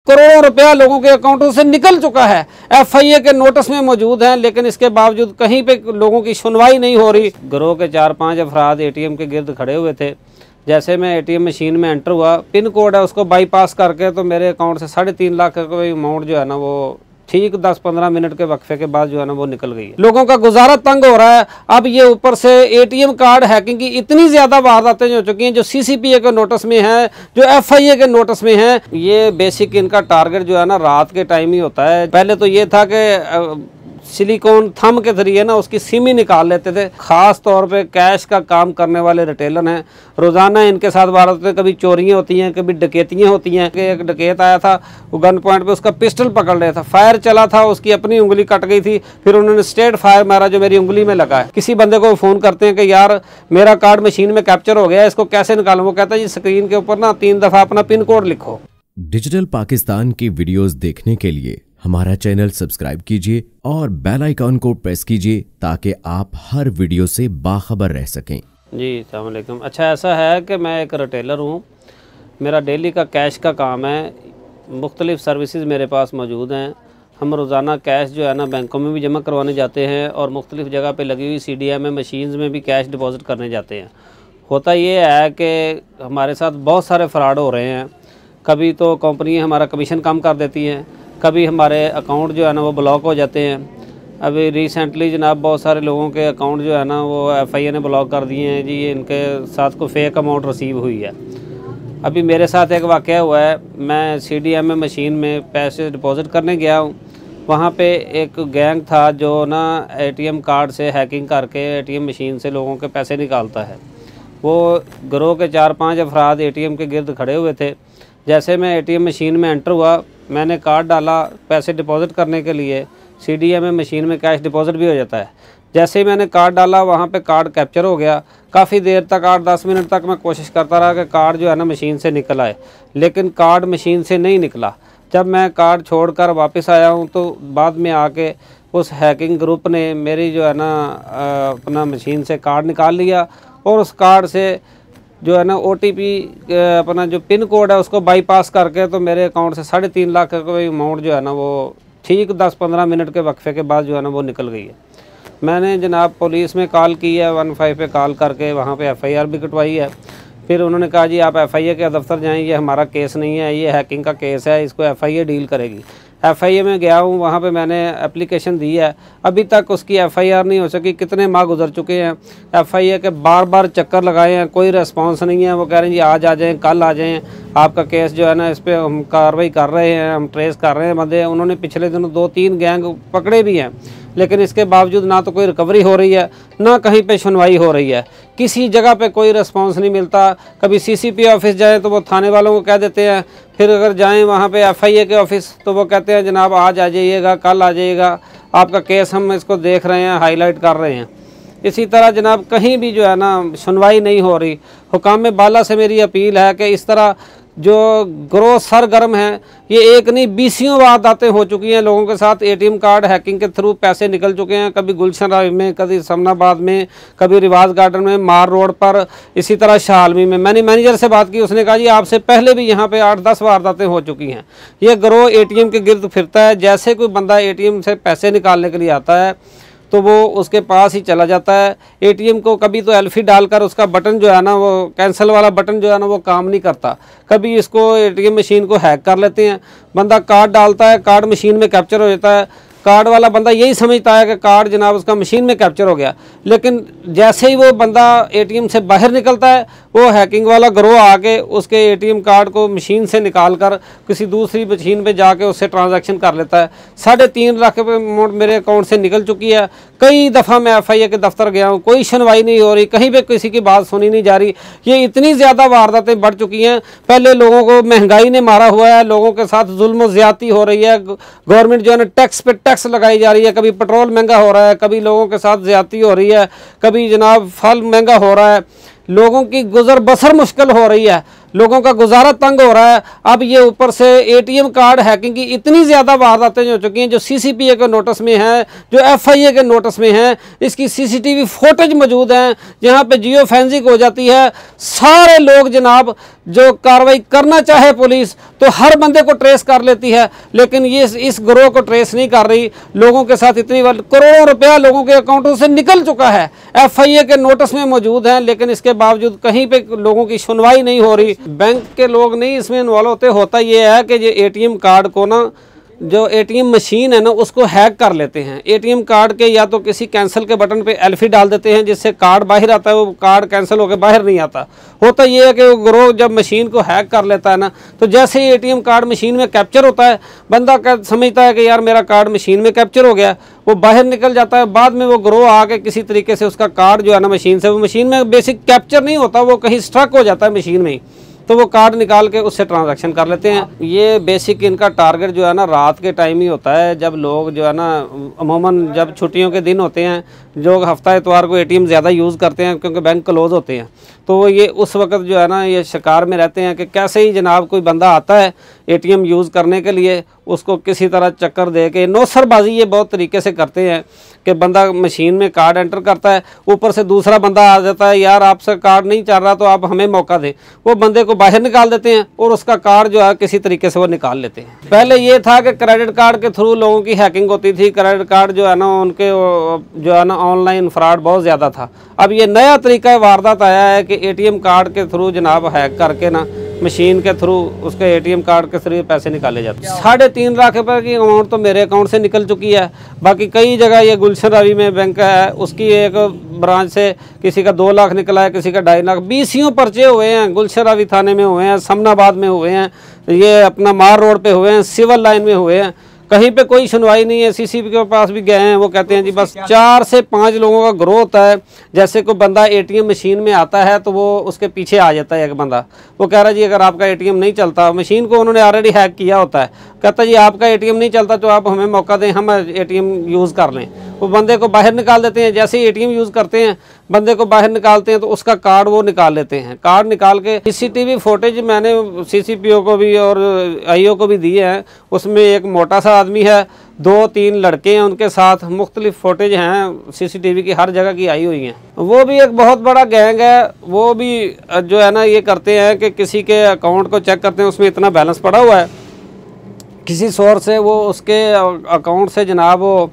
करोड़ों रुपया लोगों के अकाउंटों से निकल चुका है। FIA के नोटिस में मौजूद हैं, लेकिन इसके बावजूद कहीं पे लोगों की सुनवाई नहीं हो रही। गिरोह के 4-5 अफराद ATM के गिर्द खड़े हुए थे। जैसे मैं ATM मशीन में एंटर हुआ, पिन कोड है उसको बाईपास करके तो मेरे अकाउंट से 3.5 लाख का कोई अमाउंट जो है ना वो ठीक 10-15 मिनट के वक्फे के बाद जो है ना वो निकल गई है। लोगों का गुजारा तंग हो रहा है। अब ये ऊपर से ATM कार्ड हैकिंग की इतनी ज़्यादा वारदातें हो चुकी हैं जो CCPA के नोटिस में है, जो FIA के नोटिस में है। ये बेसिक इनका टारगेट जो है ना रात के टाइम ही होता है। पहले तो ये था कि सिलिकॉन थंब के जरिए ना उसकी सिम ही निकाल लेते थे। खास तौर पे कैश का काम करने वाले रिटेलर हैं, रोज़ाना इनके साथ वारदातें, कभी चोरियां होती हैं, कभी डकैतियां होती हैं। एक डकैत आया था, वो गन पॉइंट पे उसका पिस्टल पकड़ लिया था, फायर चला था, उसकी अपनी उंगली कट गई थी, फिर उन्होंने स्ट्रेट फायर मारा जो मेरी उंगली में लगा है। किसी बंदे को फ़ोन करते हैं कि यार मेरा कार्ड मशीन में कैप्चर हो गया, इसको कैसे निकालूं? वो कहता है जी स्क्रीन के ऊपर ना 3 दफ़ा अपना पिन कोड लिखो। डिजिटल पाकिस्तान की वीडियोस देखने के लिए हमारा चैनल सब्सक्राइब कीजिए और बेल आइकॉन को प्रेस कीजिए ताकि आप हर वीडियो से बाखबर रह सकें। जी अस्सलाम वालेकुम। अच्छा, ऐसा है कि मैं एक रिटेलर हूँ, मेरा डेली का कैश का काम है, मुख्तलिफ़ सर्विसेज मेरे पास मौजूद हैं। हम रोज़ाना कैश जो है ना बैंकों में भी जमा करवाने जाते हैं और मुख्तलिफ़ जगह पे लगी हुई CDM मशीन्स में भी कैश डिपॉज़िट करने जाते हैं। होता ये है कि हमारे साथ बहुत सारे फ़्रॉड हो रहे हैं। कभी तो कंपनी हमारा कमीशन कम कर देती हैं, कभी हमारे अकाउंट जो है ना वो ब्लॉक हो जाते हैं। अभी रिसेंटली जनाब बहुत सारे लोगों के अकाउंट जो है ना वो FIA ने ब्लॉक कर दिए हैं जी, ये इनके साथ को फेक अमाउंट रिसीव हुई है। अभी मेरे साथ एक वाक़या हुआ है, मैं CDM मशीन में पैसे डिपॉज़िट करने गया हूँ। वहाँ पे एक गैंग था जो ना ATM कार्ड से हैकिंग करके ATM मशीन से लोगों के पैसे निकालता है। वो गिरोह के 4-5 अफराद ATM के गिर्द खड़े हुए थे। जैसे मैं ATM मशीन में एंटर हुआ, मैंने कार्ड डाला पैसे डिपॉज़िट करने के लिए। CDM मशीन में कैश डिपॉज़िट भी हो जाता है। जैसे ही मैंने कार्ड डाला वहाँ पे कार्ड कैप्चर हो गया। काफ़ी देर तक 8-10 मिनट तक मैं कोशिश करता रहा कि कार्ड जो है ना मशीन से निकल आए, लेकिन कार्ड मशीन से नहीं निकला। जब मैं कार्ड छोड़कर वापस आया हूँ तो बाद में आके उस हैकिंग ग्रुप ने मेरी जो है ना अपना मशीन से कार्ड निकाल लिया और उस कार्ड से जो है ना OTP अपना जो पिन कोड है उसको बाईपास करके तो मेरे अकाउंट से 3.5 लाख का कोई अमाउंट जो है ना वो ठीक 10-15 मिनट के वक्फे के बाद जो है ना वो निकल गई है। मैंने जनाब पुलिस में कॉल की है, 15 पे कॉल करके वहाँ पे FIR भी कटवाई है। फिर उन्होंने कहा जी आप FIA के दफ्तर जाएँ, ये हमारा केस नहीं है, ये हैकिंग का केस है, इसको FIA डील करेगी। FIA में गया हूँ, वहाँ पे मैंने एप्लीकेशन दी है, अभी तक उसकी FIR नहीं हो सकी। कितने माह गुजर चुके हैं, FIA के बार बार चक्कर लगाए हैं, कोई रिस्पांस नहीं है। वो कह रहे हैं जी आज आ जाएँ, कल आ जाएँ, आपका केस जो है ना इस पर हम कार्रवाई कर रहे हैं, हम ट्रेस कर रहे हैं बंदे। उन्होंने पिछले दिनों 2-3 गैंग पकड़े भी हैं, लेकिन इसके बावजूद ना तो कोई रिकवरी हो रही है, ना कहीं पे सुनवाई हो रही है, किसी जगह पे कोई रिस्पांस नहीं मिलता। कभी CCPA ऑफिस जाएं तो वो थाने वालों को कह देते हैं, फिर अगर जाएं वहाँ पे FIA के ऑफिस तो वो कहते हैं जनाब आज आ जाइएगा, कल आ जाइएगा, आपका केस हम इसको देख रहे हैं, हाईलाइट कर रहे हैं। इसी तरह जनाब कहीं भी जो है ना सुनवाई नहीं हो रही। हुकाम बाला से मेरी अपील है कि इस तरह जो गिरोह सरगर्म है, ये एक नहीं 20 वारदातें हो चुकी हैं लोगों के साथ। ATM कार्ड हैकिंग के थ्रू पैसे निकल चुके हैं, कभी गुलशन राय में, कभी समनाबाद में, कभी रिवाज गार्डन में, मार रोड पर, इसी तरह शालमी में। मैंने मैनेजर से बात की, उसने कहा जी आपसे पहले भी यहाँ पे 8-10 वारदातें हो चुकी हैं। ये गिरोह ATM के गिर्द फिरता है। जैसे कोई बंदा ATM से पैसे निकालने के लिए आता है तो वो उसके पास ही चला जाता है। ATM को कभी तो एल्फी डालकर उसका बटन जो है ना वो कैंसिल वाला बटन जो है ना वो काम नहीं करता। कभी इसको ATM मशीन को हैक कर लेते हैं, बंदा कार्ड डालता है, कार्ड मशीन में कैप्चर हो जाता है। कार्ड वाला बंदा यही समझता है कि कार्ड जनाब उसका मशीन में कैप्चर हो गया, लेकिन जैसे ही वो बंदा ATM से बाहर निकलता है वो हैकिंग वाला गिरोह आके उसके ATM कार्ड को मशीन से निकाल कर किसी दूसरी मशीन पे जाके उससे ट्रांजैक्शन कर लेता है। 3.5 लाख रुपये अमाउंट मेरे अकाउंट से निकल चुकी है। कई दफ़ा मैं FIA के दफ्तर गया हूँ, कोई सुनवाई नहीं हो रही, कहीं पे किसी की बात सुनी नहीं जा रही। ये इतनी ज़्यादा वारदातें बढ़ चुकी हैं। पहले लोगों को महंगाई ने मारा हुआ है, लोगों के साथ जुल्म और ज़्यादती हो रही है। गवर्नमेंट जो है ना टैक्स पे टैक्स लगाई जा रही है, कभी पेट्रोल महंगा हो रहा है, कभी लोगों के साथ ज़्यादती हो रही है, कभी जनाब फल महंगा हो रहा है। लोगों की गुजर बसर मुश्किल हो रही है, लोगों का गुजारा तंग हो रहा है। अब ये ऊपर से एटीएम कार्ड हैकिंग की इतनी ज़्यादा वारदातें हो चुकी हैं, जो सीसीपीए के नोटिस में हैं, जो एफआईए के नोटिस में हैं, इसकी सीसीटीवी फुटेज मौजूद हैं, जहाँ पे जियो फॉरेंसिक हो जाती है। सारे लोग जनाब जो कार्रवाई करना चाहे पुलिस तो हर बंदे को ट्रेस कर लेती है, लेकिन ये इस गिरोह को ट्रेस नहीं कर रही। लोगों के साथ इतनी करोड़ों रुपया लोगों के अकाउंटों से निकल चुका है, एफआईए के नोटिस में मौजूद हैं, लेकिन इसके बावजूद कहीं पे लोगों की सुनवाई नहीं हो रही। बैंक के लोग नहीं इसमें इन्वॉल्व होते। होता ये है कि ये एटीएम कार्ड को ना, जो एटीएम मशीन है ना, उसको हैक कर लेते हैं। एटीएम कार्ड के या तो किसी कैंसिल के बटन पे एल्फी डाल देते हैं, जिससे कार्ड बाहर आता है, वो कार्ड कैंसिल होकर बाहर नहीं आता। होता ये है कि वो गिरोह जब मशीन को हैक कर लेता है ना, तो जैसे ही एटीएम कार्ड मशीन में कैप्चर होता है, बंदा समझता है कि यार मेरा कार्ड मशीन में कैप्चर हो गया, वो बाहर निकल जाता है। बाद में वो गिरोह आके किसी तरीके से उसका कार्ड जो है ना मशीन से, वो मशीन में बेसिक कैप्चर नहीं होता, वो कहीं स्ट्रक हो जाता है मशीन में ही, तो वो कार्ड निकाल के उससे ट्रांजैक्शन कर लेते हैं। ये बेसिक इनका टारगेट जो है ना रात के टाइम ही होता है, जब लोग जो है ना अमूमन जब छुट्टियों के दिन होते हैं, जो हफ्ता इतवार को एटीएम ज़्यादा यूज़ करते हैं क्योंकि बैंक क्लोज होते हैं, तो वो ये उस वक्त जो है ना ये शिकार में रहते हैं कि कैसे ही जनाब कोई बंदा आता है एटीएम यूज़ करने के लिए, उसको किसी तरह चक्कर दे के नौसरबाजी ये बहुत तरीके से करते हैं कि बंदा मशीन में कार्ड एंटर करता है, ऊपर से दूसरा बंदा आ जाता है, यार आपसे कार्ड नहीं चल रहा तो आप हमें मौका दें। वो बंदे को बाहर निकाल देते हैं और उसका कार्ड जो है किसी तरीके से वो निकाल लेते हैं। पहले ये था कि क्रेडिट कार्ड के थ्रू लोगों की हैकिंग होती थी, क्रेडिट कार्ड जो है ना उनके जो है ना ऑनलाइन फ्रॉड बहुत ज़्यादा था। अब ये नया तरीका वारदात आया है कि एटीएम कार्ड के थ्रू जनाब हैक करके ना मशीन के थ्रू उसके एटीएम कार्ड के थ्रू पैसे निकाले जाते हैं। 3.5 लाख रुपए की अमाउंट तो मेरे अकाउंट से निकल चुकी है। बाकी कई जगह ये गुलशन रवि में बैंक है, उसकी एक ब्रांच से किसी का 2 लाख निकला है, किसी का 2.5 लाख। 20 पर्चे हुए हैं, गुलशन रवि थाने में हुए हैं, समनाबाद में हुए हैं, ये अपना मार रोड पे हुए हैं, सिविल लाइन में हुए हैं, कहीं पे कोई सुनवाई नहीं है। सीसीपी के पास भी गए हैं, वो कहते हैं जी बस 4 से 5 लोगों का ग्रोथ होता है। जैसे कोई बंदा एटीएम मशीन में आता है तो वो उसके पीछे आ जाता है एक बंदा, वो कह रहा है जी अगर आपका एटीएम नहीं चलता, मशीन को उन्होंने ऑलरेडी हैक किया होता है, कहता है जी आपका एटीएम नहीं चलता तो आप हमें मौका दें, हम एटीएम यूज़ कर लें। वो बंदे को बाहर निकाल देते हैं, जैसे ही एटीएम यूज़ करते हैं बंदे को बाहर निकालते हैं तो उसका कार्ड वो निकाल लेते हैं। कार्ड निकाल के सीसीटीवी फुटेज मैंने सीसीपीओ को भी और आईओ को भी दिए हैं, उसमें एक मोटा सा आदमी है, 2-3 लड़के हैं उनके साथ, मुख्तलिफ फुटेज हैं सीसीटीवी की हर जगह की आई हुई हैं। वो भी एक बहुत बड़ा गैंग है, वो भी जो है ना ये करते हैं कि किसी के अकाउंट को चेक करते हैं, उसमें इतना बैलेंस पड़ा हुआ है, किसी सोर्स से वो उसके अकाउंट से जनाब वो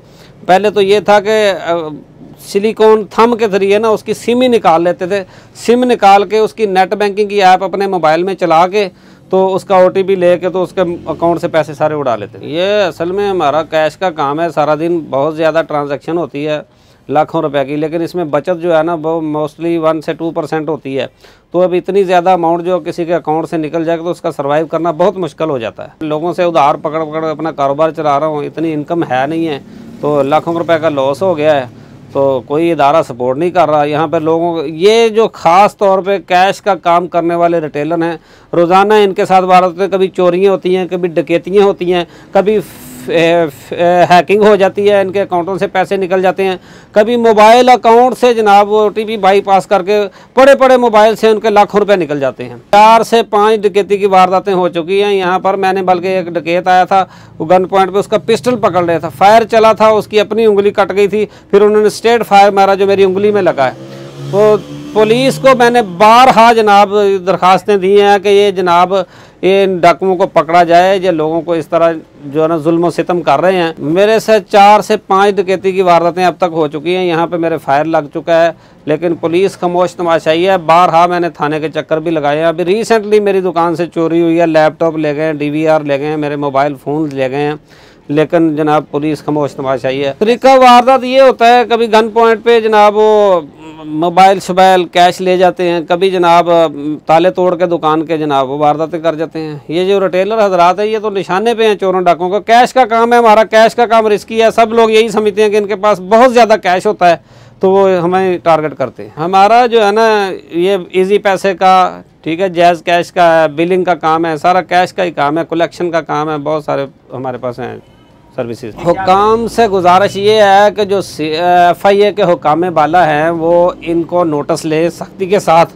पहले तो ये था कि सिलिकॉन थंब के जरिए ना उसकी सिम ही निकाल लेते थे। सिम निकाल के उसकी नेट बैंकिंग की ऐप अपने मोबाइल में चला के तो उसका ओटीपी लेके तो उसके अकाउंट से पैसे सारे उड़ा लेते थे। ये असल में हमारा कैश का काम है, सारा दिन बहुत ज़्यादा ट्रांजैक्शन होती है लाखों रुपए की, लेकिन इसमें बचत जो है ना वो मोस्टली 1 से 2% होती है। तो अब इतनी ज़्यादा अमाउंट जो किसी के अकाउंट से निकल जाएगा तो उसका सर्वाइव करना बहुत मुश्किल हो जाता है। लोगों से उधार पकड़ पकड़ अपना कारोबार चला रहा हूँ, इतनी इनकम है नहीं है, तो लाखों रुपए का लॉस हो गया है, तो कोई इदारा सपोर्ट नहीं कर रहा। यहाँ पर लोगों को ये जो ख़ास तौर पे कैश का काम करने वाले रिटेलर हैं, रोज़ाना इनके साथ वारदातें हैं, कभी चोरियाँ होती हैं, कभी डकैतियाँ होती हैं, कभी हैकिंग हो जाती है, इनके अकाउंटों से पैसे निकल जाते हैं, कभी मोबाइल अकाउंट से जनाब ओटीपी बाईपास करके बड़े बड़े मोबाइल से उनके लाखों रुपए निकल जाते हैं। 4 से 5 डकैती की वारदातें हो चुकी हैं यहाँ पर। मैंने बल्कि एक डकैत आया था, वो गन पॉइंट पे उसका पिस्टल पकड़ लिया था, फायर चला था, उसकी अपनी उंगली कट गई थी, फिर उन्होंने स्ट्रेट फायर मारा जो मेरी उंगली में लगा है। तो पुलिस को मैंने बारहा जनाब दरखास्तें दी हैं कि ये जनाब ये डाकुओं को पकड़ा जाए, ये लोगों को इस तरह जो है ना जुल्म सितम कर रहे हैं। मेरे से 4 से 5 डकैती की वारदातें अब तक हो चुकी हैं, यहाँ पे मेरे फायर लग चुका है, लेकिन पुलिस खामोश तमाशाई है। बारहा मैंने थाने के चक्कर भी लगाए हैं। अभी रिसेंटली मेरी दुकान से चोरी हुई है, लैपटॉप ले गए हैं, DVR ले गए हैं, मेरे मोबाइल फ़ोन ले गए हैं, लेकिन जनाब पुलिस खामोश तमाशाई है। तरीका वारदात ये होता है, कभी गन पॉइंट पे जनाब वो मोबाइल शोबाइल कैश ले जाते हैं, कभी जनाब ताले तोड़ के दुकान के जनाब वो वारदातें कर जाते हैं। ये जो रिटेलर हजरात है ये तो निशाने पे हैं चोरों डाकों का। कैश का काम है हमारा, कैश का काम रिस्की है, सब लोग यही समझते हैं कि इनके पास बहुत ज़्यादा कैश होता है तो वो हमें टारगेट करते हैं। हमारा जो है ना ये इजी पैसे का, ठीक है, जैज़ कैश का है, बिलिंग का काम है, सारा कैश का ही काम है, कलेक्शन का काम है, बहुत सारे हमारे पास हैं सर्विसेज। हुकाम से गुजारिश ये है कि जो FIA के हुकाम बाला हैं वो इनको नोटिस ले, सख्ती के साथ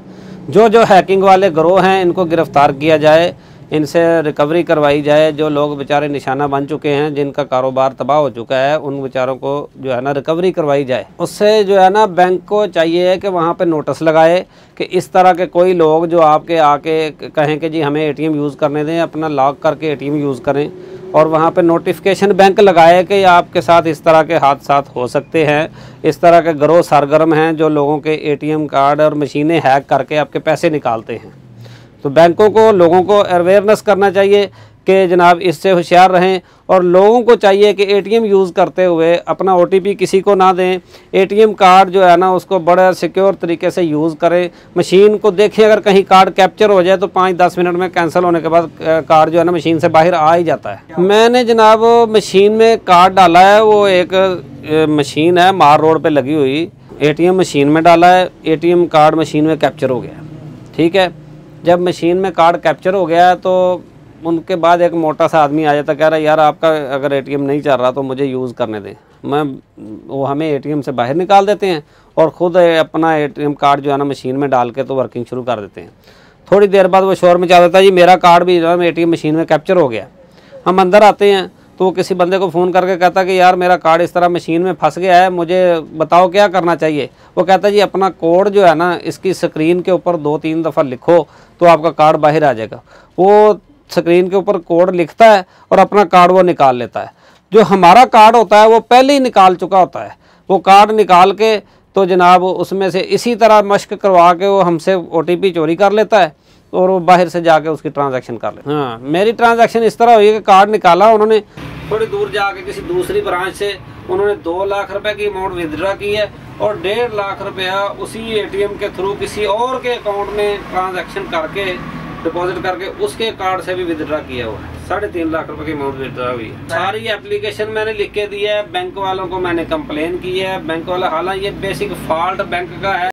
जो हैकिंग वाले गिरोह हैं इनको गिरफ्तार किया जाए, इनसे रिकवरी करवाई जाए। जो लोग बेचारे निशाना बन चुके हैं, जिनका कारोबार तबाह हो चुका है, उन बेचारों को जो है ना रिकवरी करवाई जाए। उससे जो है ना बैंक को चाहिए कि वहाँ पे नोटिस लगाए कि इस तरह के कोई लोग जो आपके आके कहें कि जी हमें ATM यूज़ करने दें, अपना लॉक करके ATM यूज़ करें, और वहाँ पे नोटिफिकेशन बैंक लगाए कि आपके साथ इस तरह के हादसात हो सकते हैं, इस तरह के गिरोह सरगर्म हैं जो लोगों के ATM कार्ड और मशीनें हैक करके आपके पैसे निकालते हैं। तो बैंकों को लोगों को अवेयरनेस करना चाहिए कि जनाब इससे होशियार रहें, और लोगों को चाहिए कि ATM यूज़ करते हुए अपना OTP किसी को ना दें। ATM कार्ड जो है ना उसको बड़ा सिक्योर तरीके से यूज़ करें। मशीन को देखें, अगर कहीं कार्ड कैप्चर हो जाए तो 5-10 मिनट में कैंसिल होने के बाद कार्ड जो है ना मशीन से बाहर आ ही जाता है। मैंने जनाब मशीन में कार्ड डाला है, वो एक मशीन है मार रोड पर लगी हुई, ATM मशीन में डाला है, ATM कार्ड मशीन में कैप्चर हो गया। ठीक है, जब मशीन में कार्ड कैप्चर हो गया तो उनके बाद एक मोटा सा आदमी आ जाता, कह रहा है यार आपका अगर ATM नहीं चल रहा तो मुझे यूज़ करने दें। वो हमें ATM से बाहर निकाल देते हैं और ख़ुद अपना ATM कार्ड जो है ना मशीन में डाल के तो वर्किंग शुरू कर देते हैं। थोड़ी देर बाद वो शोर मचा देता है जी मेरा कार्ड भी जो है ATM मशीन में कैप्चर हो गया। हम अंदर आते हैं तो वो किसी बंदे को फ़ोन करके कहता कि यार मेरा कार्ड इस तरह मशीन में फंस गया है, मुझे बताओ क्या करना चाहिए। वो कहता जी अपना कोड जो है ना इसकी स्क्रीन के ऊपर 2-3 दफ़ा लिखो तो आपका कार्ड बाहर आ जाएगा। वो स्क्रीन के ऊपर कोड लिखता है और अपना कार्ड वो निकाल लेता है। जो हमारा कार्ड होता है वो पहले ही निकाल चुका होता है। वो कार्ड निकाल के तो जनाब उसमें से इसी तरह मश्क करवा के वो हमसे OTP चोरी कर लेता है और वो बाहर से जाके उसकी ट्रांजैक्शन कर लेता है। हाँ, मेरी ट्रांजैक्शन इस तरह हुई कि कार्ड निकाला उन्होंने, थोड़ी दूर जाके किसी दूसरी ब्रांच से उन्होंने 2 लाख रुपए की अमाउंट विदड्रॉ की है और 1.5 लाख रुपया उसी ATM के थ्रू किसी और के अकाउंट में ट्रांजैक्शन करके डिपॉजिट करके उसके कार्ड से भी विदड्रॉ किया हुआ है। 3.5 लाख रुपए की अमाउंट विदड्रॉ हुई है। सारी एप्लीकेशन मैंने लिख के दी है, बैंक वालों को मैंने कंप्लेन की है। बैंक वाला हालांकि ये बेसिक फॉल्ट बैंक का है।